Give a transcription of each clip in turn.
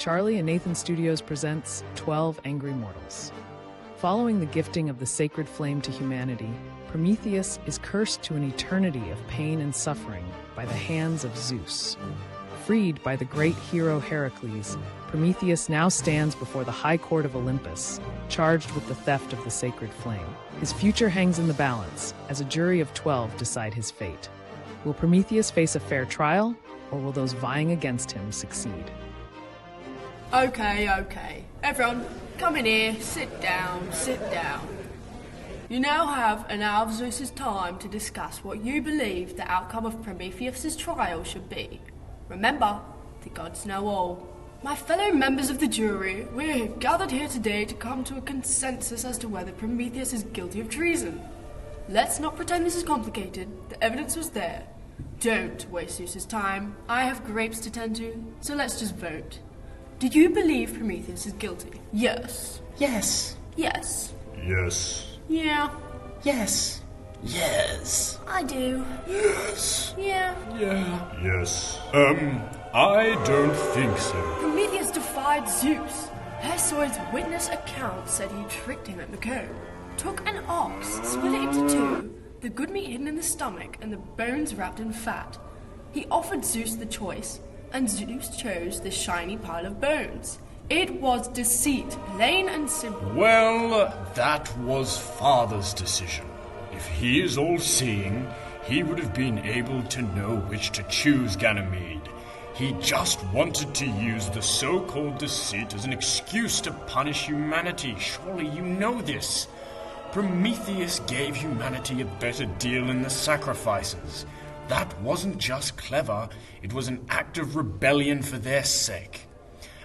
Charlie and Nathan Studios presents 12 Angry Mortals. Following the gifting of the sacred flame to humanity, Prometheus is cursed to an eternity of pain and suffering by the hands of Zeus. Freed by the great hero Heracles, Prometheus now stands before the high court of Olympus, charged with the theft of the sacred flame. His future hangs in the balance as a jury of 12 decide his fate. Will Prometheus face a fair trial, or will those vying against him succeed? Okay. Everyone, come in here, sit down. You now have an hour of Zeus's time to discuss what you believe the outcome of Prometheus's trial should be. Remember, the gods know all. My fellow members of the jury, we're gathered here today to come to a consensus as to whether Prometheus is guilty of treason. Let's not pretend this is complicated. The evidence was there. Don't waste Zeus's time. I have grapes to tend to, so let's just vote. Do you believe Prometheus is guilty? Yes. Yes. Yes. Yes. Yeah. Yes. Yes. I do. Yes. Yeah. Yeah. Yes. I don't think so. Prometheus defied Zeus. Hesiod's witness account said he tricked him at the comb. Took an ox, split it into two, the good meat hidden in the stomach and the bones wrapped in fat. He offered Zeus the choice, and Zeus chose the shiny pile of bones. It was deceit, plain and simple. Well, that was Father's decision. If he is all-seeing, he would have been able to know which to choose, Ganymede. He just wanted to use the so-called deceit as an excuse to punish humanity. Surely you know this. Prometheus gave humanity a better deal in the sacrifices. That wasn't just clever, it was an act of rebellion for their sake.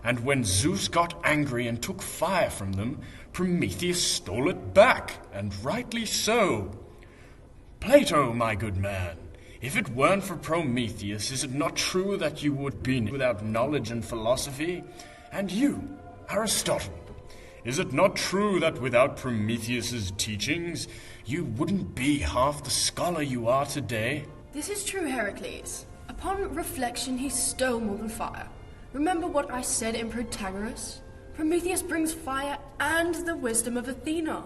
And when Zeus got angry and took fire from them, Prometheus stole it back, and rightly so. Plato, my good man, if it weren't for Prometheus, is it not true that you would be without knowledge and philosophy? And you, Aristotle, is it not true that without Prometheus's teachings, you wouldn't be half the scholar you are today? This is true, Heracles. Upon reflection, he stole more than fire. Remember what I said in Protagoras? Prometheus brings fire and the wisdom of Athena.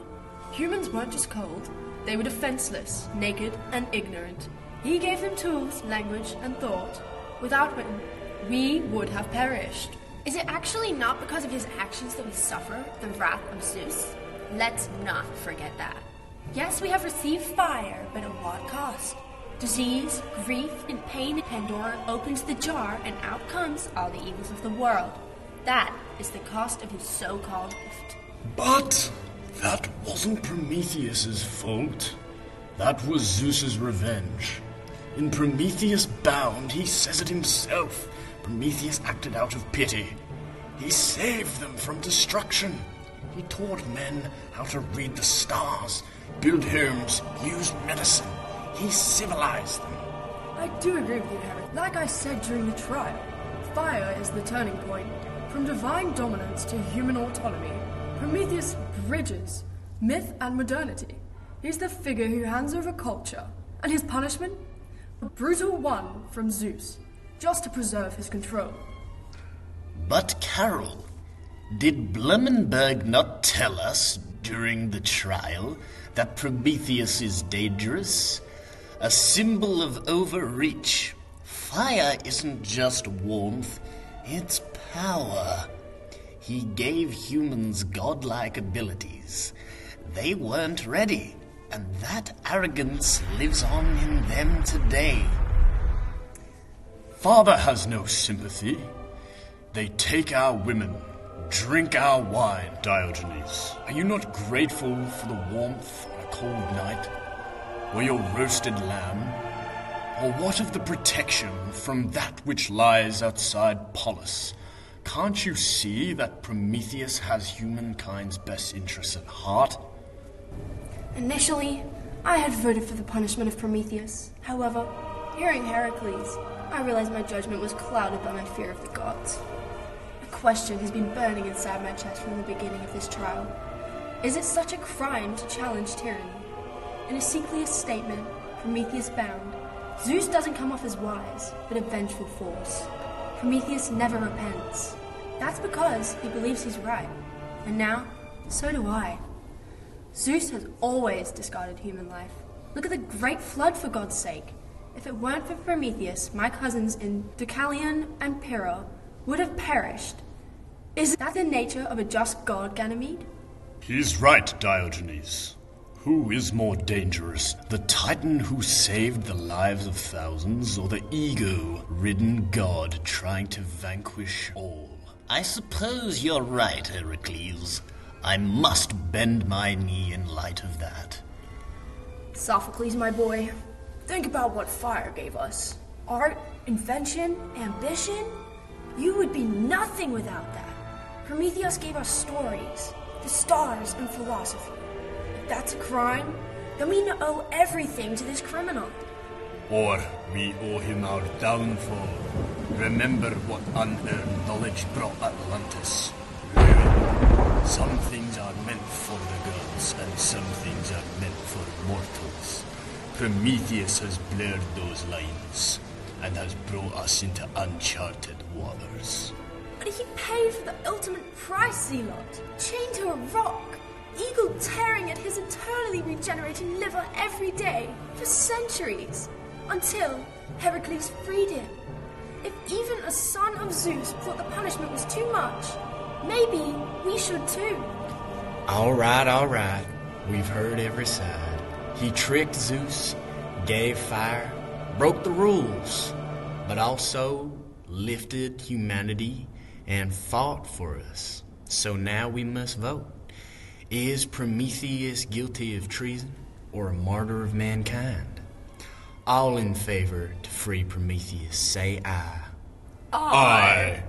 Humans weren't just cold. They were defenseless, naked, and ignorant. He gave them tools, language, and thought. Without him, we would have perished. Is it actually not because of his actions that we suffer the wrath of Zeus? Let's not forget that. Yes, we have received fire, but at what cost? Disease, grief, and pain. Pandora opens the jar, and out comes all the evils of the world. That is the cost of his so-called gift. But that wasn't Prometheus's fault. That was Zeus's revenge. In Prometheus Bound, he says it himself. Prometheus acted out of pity. He saved them from destruction. He taught men how to read the stars, build homes, use medicine. He civilized them. I do agree with you, Harry. Like I said during the trial, fire is the turning point. From divine dominance to human autonomy, Prometheus bridges myth and modernity. He's the figure who hands over culture, and his punishment? A brutal one from Zeus, just to preserve his control. But Carol, did Blumenberg not tell us during the trial that Prometheus is dangerous? A symbol of overreach. Fire isn't just warmth, it's power. He gave humans godlike abilities. They weren't ready, and that arrogance lives on in them today. Father has no sympathy. They take our women, drink our wine. Diogenes, are you not grateful for the warmth on a cold night? Or your roasted lamb? Or what of the protection from that which lies outside Polis? Can't you see that Prometheus has humankind's best interests at heart? Initially, I had voted for the punishment of Prometheus. However, hearing Heracles, I realized my judgment was clouded by my fear of the gods. A question has been burning inside my chest from the beginning of this trial. Is it such a crime to challenge tyranny? In Asclepius' statement, Prometheus Bound, Zeus doesn't come off as wise, but a vengeful force. Prometheus never repents. That's because he believes he's right. And now, so do I. Zeus has always discarded human life. Look at the great flood, for God's sake. If it weren't for Prometheus, my cousins in Deucalion and Pyrrha would have perished. Is that the nature of a just god, Ganymede? He's right, Diogenes. Who is more dangerous, the titan who saved the lives of thousands, or the ego-ridden god trying to vanquish all? I suppose you're right, Heracles. I must bend my knee in light of that. Sophocles, my boy, think about what fire gave us. Art, invention, ambition. You would be nothing without that. Prometheus gave us stories, the stars, and philosophy. If that's a crime, then we owe everything to this criminal. Or we owe him our downfall. Remember what unearned knowledge brought Atlantis. Ruin. Some things are meant for the gods, and some things are meant for mortals. Prometheus has blurred those lines, and has brought us into uncharted waters. But he paid for the ultimate price, Zealot. Chained to a rock. Eagle tearing at his eternally regenerating liver every day for centuries. Until Heracles freed him. If even a son of Zeus thought the punishment was too much, maybe we should too. All right. We've heard every side. He tricked Zeus, gave fire, broke the rules, but also lifted humanity and fought for us. So now we must vote. Is Prometheus guilty of treason or a martyr of mankind? All in favor to free Prometheus, say aye. Aye.